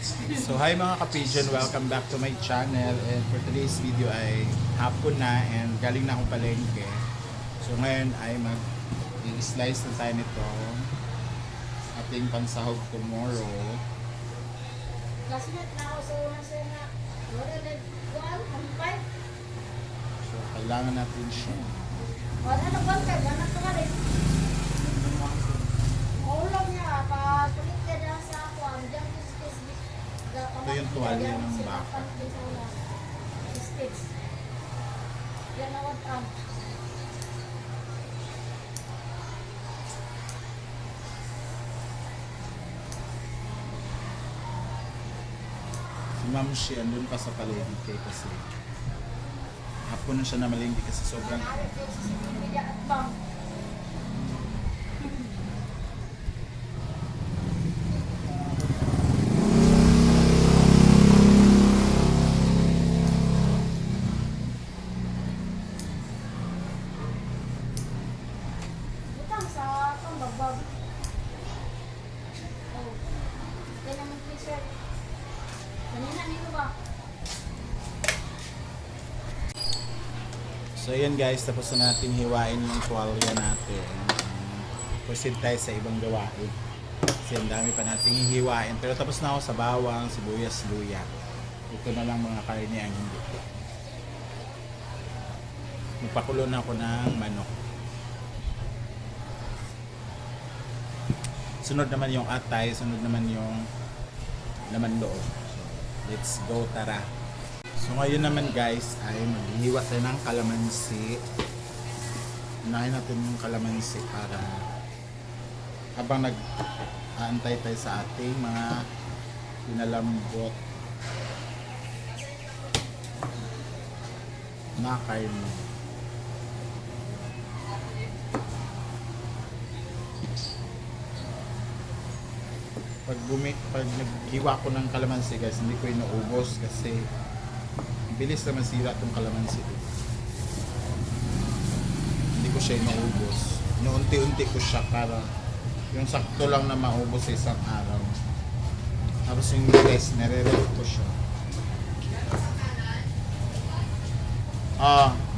So hi mga ka-pigeon, welcome back to my channel, and for today's video ay hapon na and galing na akong palengke. So ngayon ay mag-slice na tayo nito ating pansahog tomorrow. Classmate na ako sa una sa na. Wala na kuan, hampay. So kailangan natin siya. Wala na bantay, anak ko rin. Maulaw niya, papulit ka dyan sa ako. Ang dyan kiskis. Ito yung tuwalya ng baka. Kiskis. Yan na wag Si Ma'am Shi andun pa sa palengke kasi hapon na siya na malengke kasi sobrang butang sa pambagbag. Oh. Yan ang t-shirt. Kanina nito ba? So ayan guys, tapos na natin hiwain yung tuwalya natin. Proceed tayo sa ibang gawain. Kasi ang dami pa nating hihiwain. Pero tapos na ako sa bawang, sibuyas, luya. Ito na lang mga karne ang hindi. Magpakulo na ako ng manok. Sunod naman yung atay, sunod naman yung laman loob. So, let's go, tara. So ngayon naman guys ay maghihiwa tayo ng kalamansi. Unahin natin yung kalamansi para habang nag-aantay tayo sa ating mga pinalambot na karne. Pag naghiwa ko ng kalamansi guys, hindi ko inuubos kasi bilis na masira itong kalamansi. Hindi ko siya inuubos. Inuunti-unti ko siya para yung sakto lang na maubos sa isang araw. Tapos yung guys, nare-ref ko siya.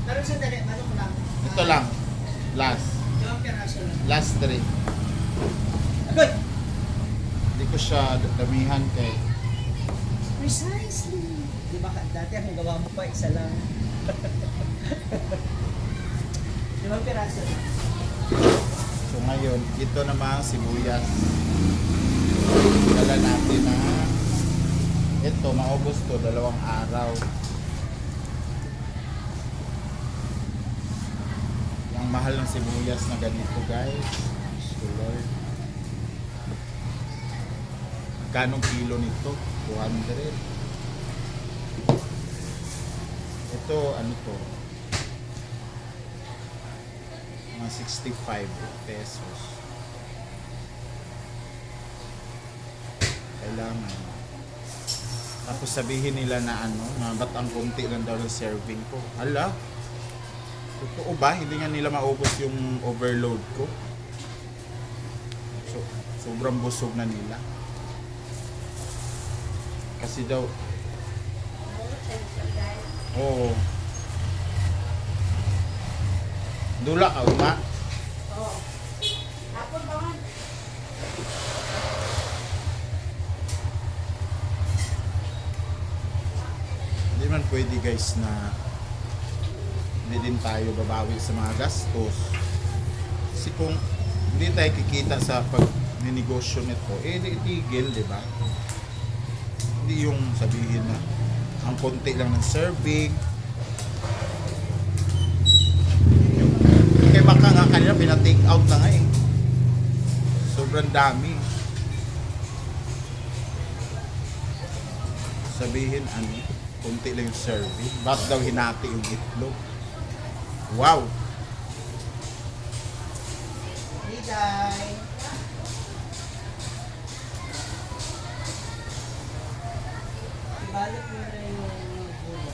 Pero sandali, manok lang. Ito lang. Last. Dalawang piraso lang. Last 3. Agoy! Hindi ko siya damihan kay Precisely. Di ba dati ang gawa mo pa isa lang. Dalawang piraso lang. so ngayon, ito naman sibuyas. Dala natin na ito, maubos to 2 araw. Ang mahal ng sibuyas na ganito guys. So Lord. Magkano kilo nito? 200. Ito, ano to? Mga 65 pesos. Kailangan. Tapos sabihin nila na ano, na ba't ang konti lang daw ng serving ko. Hala, totoo ba? Hindi nga nila maubos yung overload ko. So, sobrang busog na nila. Kasi daw, oo. Dula ka, uma? Oo. Hapon ba man? Hindi man pwede guys na hindi din tayo babawi sa mga gastos. Kasi kung hindi tayo kikita sa pag-negosyo nito, di itigil, di ba? Hindi yung sabihin na ang konti lang ng serving. Kaya baka nga kanina pina-take out na nga eh. Sobrang dami. Sabihin ano, konti lang yung serving. Bakit daw hinati yung itlog? Wow! Higay! Ibalot mo na yung gulay.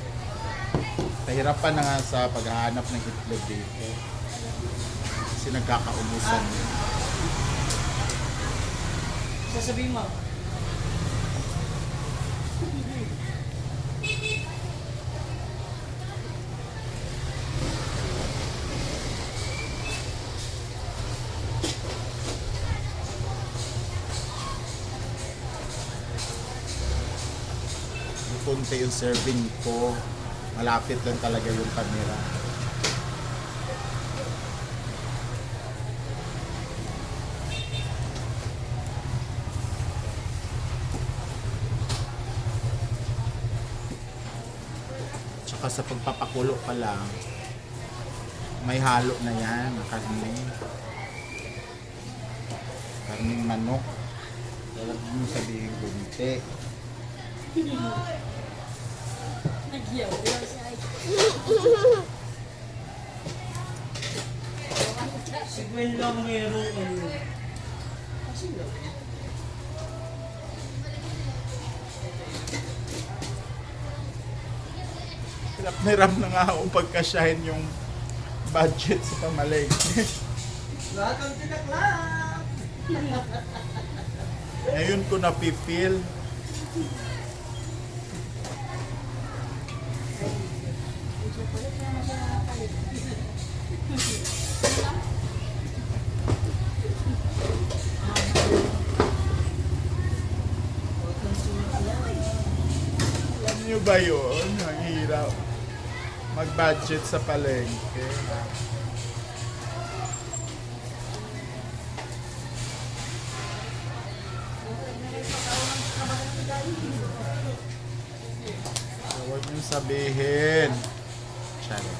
Nahirapan na nga sa paghahanap ng itlog dito. Kasi nagkakaubusan. Sasabihin mo, konti yung serving ko. Malapit lang talaga yung camera. Tsaka sa pagpapakulo pa lang, may halo na yan, karne. Karning manok. Dalag mo sabihin kunti. Nagyaw-yaw siya. Si Gwen lang mayroong ano. Kasi lang. Hirap na hirap na nga akong pagkasyahin yung budget sa pamalengke. Welcome to the club! Ngayon ko napipil. Alam niyo ba yun? Ang hirap mag-budget sa palengke. Huwag niyong sabihin. Charot.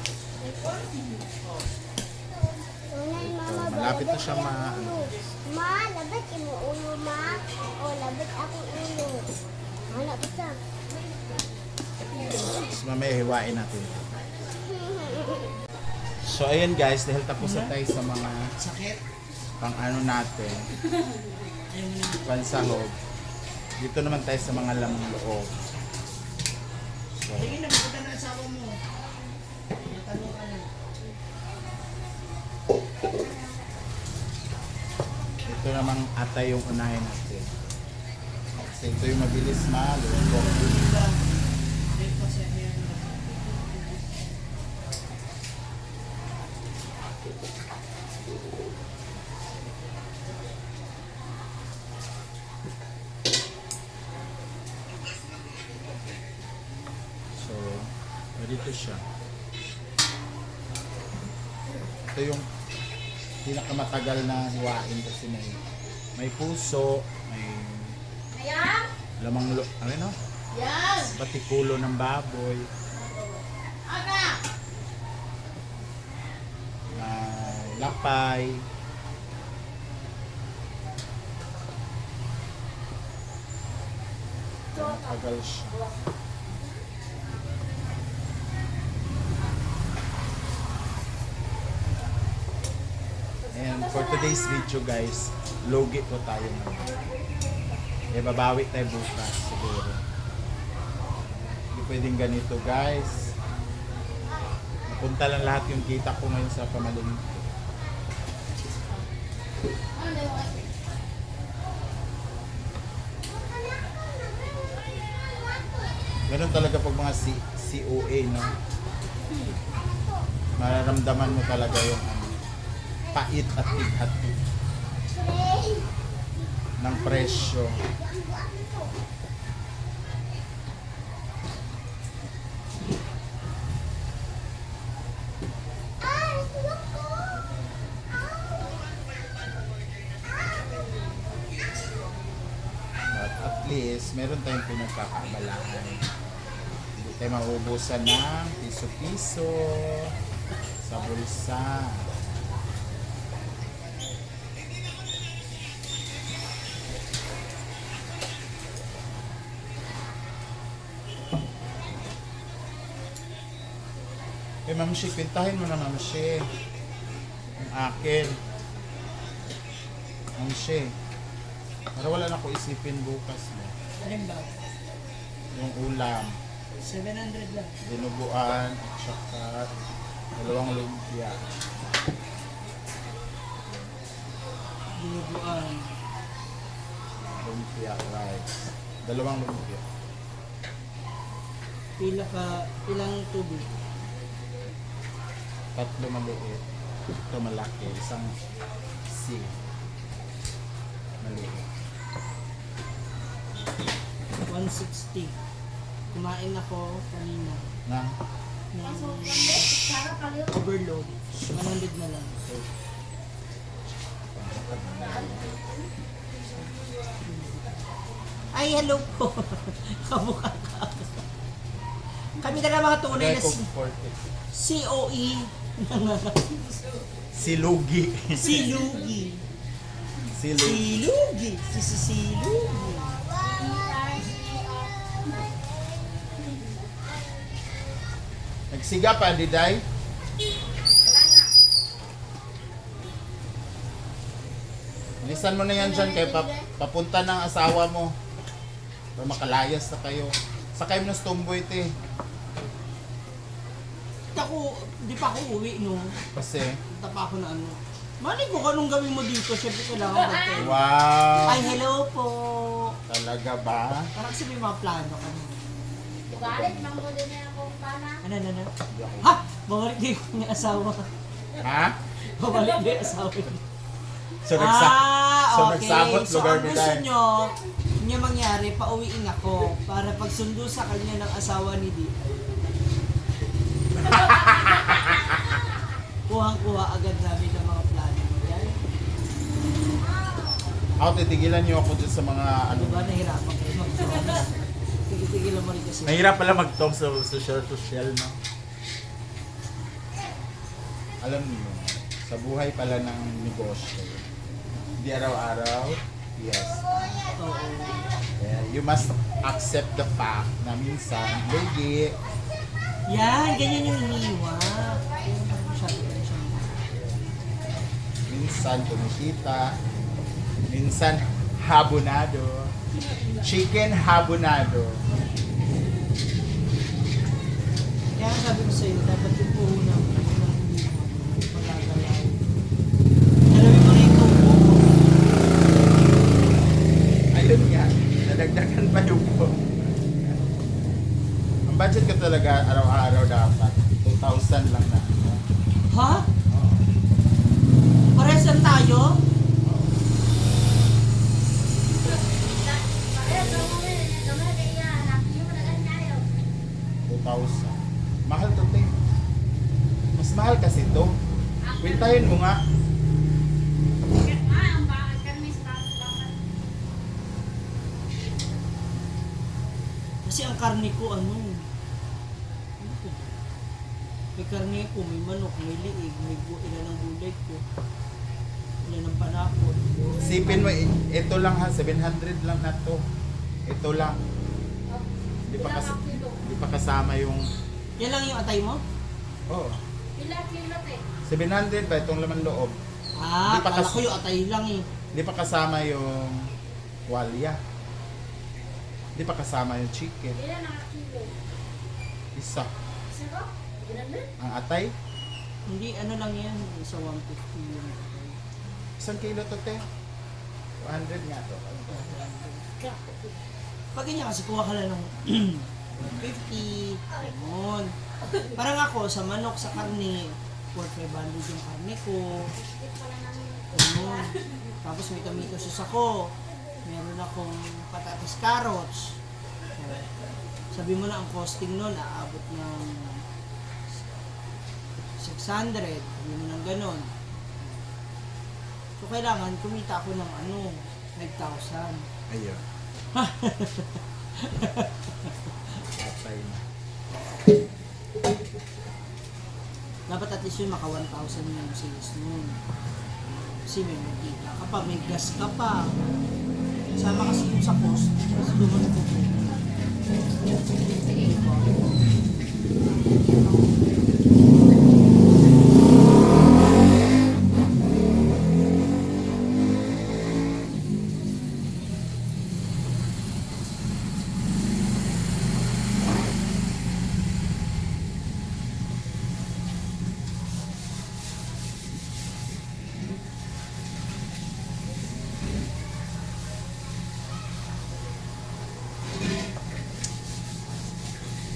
Malapit na siya Ma, labit imo ulo, ma. O, labit ako ulo. Anak kita. Tapos mamaya hiwain natin. So ayan guys, dahil tapos na tayo sa mga Sakit. pang ano natin, pansahog. Dito naman tayo sa mga lamang loob. So, Sige na, maganda na asawa mo. Natanong ka na. ito namang atay yung unahin natin. Kasi ito yung mabilis maluto. Breakfast yan yan. So, dito siya. Ito yung pinakamatagal na hiwain kasi may puso, may Ayan! lamang ano? Yan! Patikulo ng baboy, Aga! may lapay, matagal siya. And for today's video guys, logi po tayo ngayon. Babawi tayo bukas siguro. Hindi pwedeng ganito guys. Napunta lang lahat yung kita ko ngayon sa pamalingki. Ano na yung ate? Ganun talaga pag mga COA, no? Mararamdaman mo talaga yung pait at tighat ng presyo. But at least, meron tayong pinagkakaabalahan. Hindi tayo mauubusan ng piso-piso sa bulsa. Ma'am Shi, pintahin mo na Ma'am Shi. Yung akin. Ma'am Shi. Para wala na ko isipin bukas. No? Alin ba? Yung ulam, 700 lang. dinuguan, at saka dalawang lumpia. Dinuguan. Lumpia rice. Dalawang lumpia. Ilang tubig? 3 maliit. Ito malaki. Isang C. Maliit. 160. Kumain ako kanina Na? ng Sarap pala. overload. 100 na lang. Ay, hello po. Kamukha ka. Kami na mga tunay na COE. Si Lugi. Si Lugi. Si Lugi. Si Lugi. Si Lugi. Nagsiga pa, Diday? Bilisan mo na yan dyan kay papunta ng asawa mo. Para makalayas na kayo. Sakay mo na sa tomboy, te. Di pa ako uwi, no? Kasi, Punta pa ako na ano. Mali ko anong gawin mo dito. Siyempre kailangan hotel. wow! Ay, hello po. Talaga ba? Parang kasi may mga plano kami. Galit, manggo din na ako pana. Ano? Ha? Babalik din ko yung asawa. Ha? Babalik din yung asawa. So, Okay. nagsabot So, lugar ang ni gusto Day. nyo mangyari, pauwiin ako para pagsundo sa kanya ng asawa ni Di. Kuhang-kuha agad namin ng mga plano. Yan. Ako, titigilan niyo ako dyan sa mga ano. Diba, nahirapan kayo mag-promise. Tigilan mo rin kasi. Mahirap pala mag-talk sa social, no? Alam niyo, sa buhay pala ng negosyo, hindi araw-araw, yes. Oo. You must accept the fact na minsan, lugi, Yan, ganyan yung iniwa. Yan, masyado ka na siya. minsan kumikita, minsan habonado, chicken habonado. Kaya sabi ko sa'yo, dapat yung puhunan mo ng magagalaw. Alam mo na yung tubo. Ayun nga, nadagdagan pa yung po. Ang budget ko talaga araw-araw dapat, 2,000 lang na. Ha? Parehas lang tayo? Ayun, gamay kaya anak. Yung managan tayo. 2,000. Mahal to, te. Mas mahal kasi to. Kwentahin mo nga. Ang bakal kami sa bakal. Kasi ang karne ko ano ko? May karne ko, may manok, may liig, may ilan ang gulay ko. Ilan ang panakot. Sipin mo, ito lang ha, 700 lang na to. Ito lang. Di pa kasama yung... Yan lang yung atay mo? Oh, Pilat eh. 700 ba itong laman loob? Ah, Di pa kala kas- ko yung atay lang eh. Di pa kasama yung walya. Di pa kasama yung chicken. Ilan ang kilo? Isa. Isa ko? Ilan na? Ang atay, Hindi, ano lang yan. Sa 150 yung atay. isang kilo to, te. 200 nga to. Pag ganyan kasi kuha ka lang ng 150, ganun. Parang ako, sa manok, sa karne, 4,500 yung karne ko. Ganun. Tapos may tomatoes ako. Meron akong patatas carrots. Sabi mo na ang costing nun, aabot ng 600. Sabi mo ng ganun. So kailangan kumita ako ng 5,000. Ayun. Atay na. Dapat at least yun maka 1,000 yung sales nun. Kasi may magkita ka pa, may gas ka pa. Sama kasi yun sa cost. Kasi duman ko po.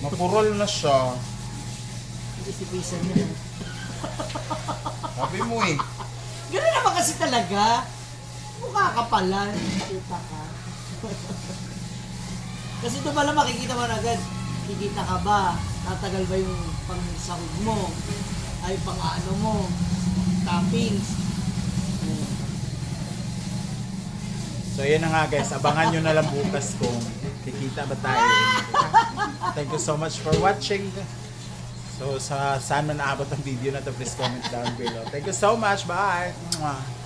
Mapurol na siya. Isipisan niya. Sabi mo eh. Ganun naman kasi talaga. Mukha ka pala. Kita ka. Kasi ito pala makikita mo na agad. kikita ka ba? Tatagal ba yung pangsahod mo? Ay, pang ano mo? Toppings? Ayan. So yun na nga guys, abangan nyo na lang bukas kung kikita ba tayo. Thank you so much for watching. So saan man naabot ang video na to, please comment down below. Thank you so much. Bye! Mwah.